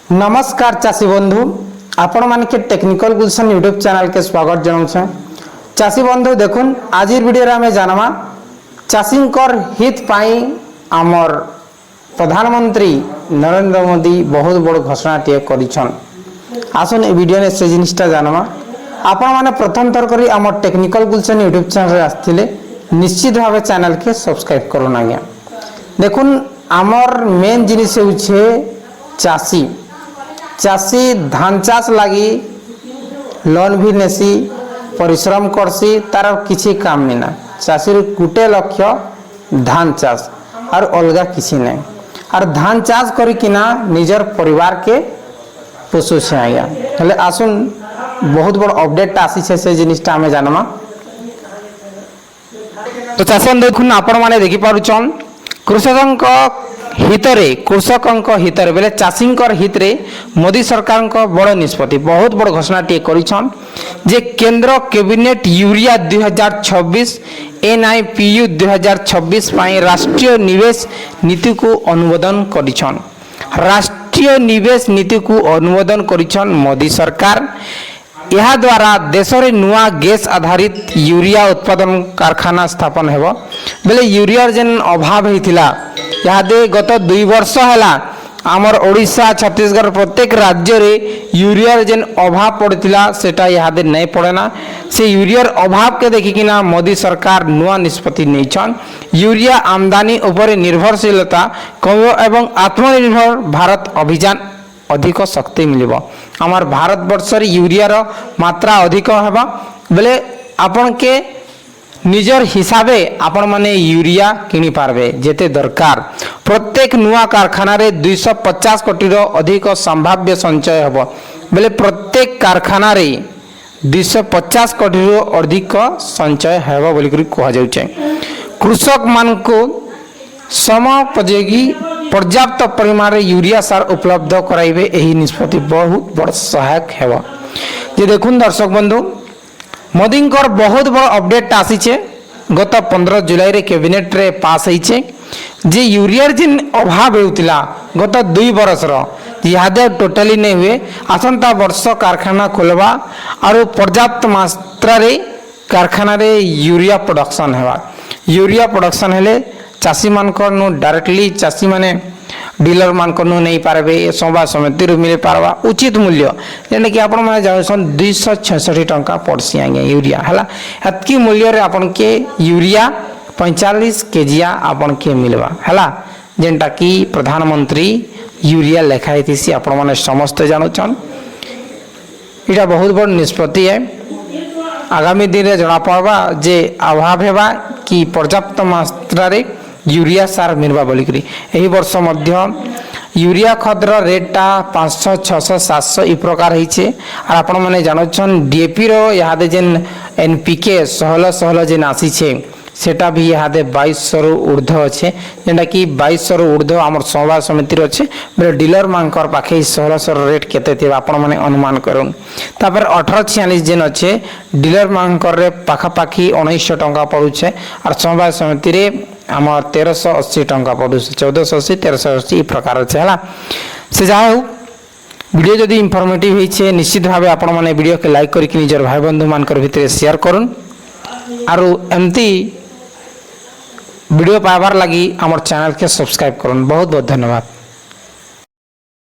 नमस्कार चाषी बंधु आपण मान के टेक्निकल गुलशन यूट्यूब चैनल के स्वागत जनाऊँ। चाषी बंधु देखुन आज वीडियो आम जानमा चाषींकर हित पाई आमर प्रधानमंत्री नरेंद्र मोदी बहुत बड़ घोषणा करिछन। आसन ए वीडियो ने से जिनिसटा जानमा आपण माने प्रथम थर करी आमर टेक्निकल गुलशन यूट्यूब चैनल आस्थिले निश्चित भाव चैनल के सब्सक्राइब करन आज्ञा। देखुन आमर मेन जिनिस होछे चाषी चाषी धान चाष लगी लोन भी नेसी परिश्रम करसी तार किसी काम नहीं ना चाषी गोटे लक्ष्य धान चाष और अलगा किसी नहीं और धान चाष करिकिना निजर परिवार के पोषु से आज्ञा। हेले आसुन बहुत बड़ अपडेट आसी से जिनिसटा आमे जानमा। तो चाषी देखुन आपण माने देखि पारुछन कृषकक हितरे बेले चाषींकर हितरे मोदी सरकार का बड़ निष्पत्ति बहुत बड़ घोषणा करिछन जे केंद्र कैबिनेट यूरिया 2026 NIPU 2026 पाई राष्ट्रीय निवेश नीति को अनुमोदन करिछन। राष्ट्रीय निवेश नीति को अनुमोदन करिछन मोदी सरकार। यह द्वारा देश रे नुआ गैस आधारित यूरिया उत्पादन कारखाना स्थापन हेबो। बेले यूरिया जेन अभाव हेतिला यादे गत 2 वर्ष हैला आमर ओडिशा छत्तीसगढ़ प्रत्येक राज्य रे यूरिया जेन अभाव पड़तिला सेटा यादे नहीं पड़ेना। से यूरिया अभाव के देखिकिना मोदी सरकार नुआ निष्पत्ति नैछन। यूरिया आमदानी ऊपर निर्भरशीलता कम एवं आत्मनिर्भर भारत अभियान अधिक शक्ति मिलिबो। आमर भारत वर्ष रे यूरिया रो मात्रा अधिक हेबा बेले आपन के निजर हिसाबे आपण माने यूरिया किनी पारबे जेते दरकार। प्रत्येक नुआ कारखाना रे 250 कोटी रो अधिक संभाव्य संचय हेबो बेले प्रत्येक कारखाना रे 250 कोटी रो अधिक संचय हेबो बोली करी कहा जाउछे। कृषक मान को समोपयोगी पर्याप्त परिमाण रे यूरिया सार उपलब्ध कराइबे एही निष्पत्ति बहुत बड़ सहायक हेबो। जे देखुन दर्शक बंधु मोदींकर बहुत बड़ अपडेट आसीचे गत 15 जुलाई रे कैबिनेट रे पास होइचे जे यूरिया जिन अभाव हेउतिला गत 2 वर्ष रो यादे टोटली नहीं हुए आसंता वर्ष कारखाना खोलवा और पर्याप्त मात्रा रे कारखाना रे यूरिया प्रोडक्शन हेबा। यूरिया प्रोडक्शन हेले चाषी मान को डायरेक्टली चाषी माने डीलर मान को नहीं पारबे सभा समिति रू मिल पारबा उचित मूल्य जेने कि आपण माने जाउसन 266 टंका पड़सी आगे यूरिया हला हतकी मूल्य रे आपण के यूरिया 45 केजिया आपण के मिलवा हला जेंटा कि प्रधानमंत्री यूरिया लेखाई थी आपण माने समस्त जानछन। इटा बहुत बड़ निष्पत्ति है। आगामी दिन रे जणा पड़बा जे अभाव हेबा कि पर्याप्त मात्रा रे यूरिया सार मिलवा बोली करी। एही वर्ष मध्य यूरिया खदर रेटा 500 600 700 ई प्रकार होइछे और आपण माने जानछन DAP रो यादे जेन NPK 16 जेन आसीछे सेटा भी यादे 2200 रु ऊर्ध्व अच्छे जेंटा कि 2200 रु ऊर्ध्व आमर सभा समिति अच्छे बेले डीलर मानकर पाखे 1600 रेट केते थे आपण माने अनुमान करूँ। तापर 1846 जेन अच्छे डीलर मानकर रे पाखा पाखी 1900 टंका पड़ुछे और सभा समिति रे आमर 1380 टंका पड़ुछे 1480 1380 ई प्रकार अच्छे हला। से जाओ वीडियो जदि इनफॉर्मेटिव होइछे निश्चित भावे आपण माने वीडियो के लाइक करिक निजर भाई बंधु मानकर भितरे शेयर करूँ और एमती वीडियो पाइबार लगी आमर चैनल के सब्सक्राइब करूँ। बहुत बहुत धन्यवाद।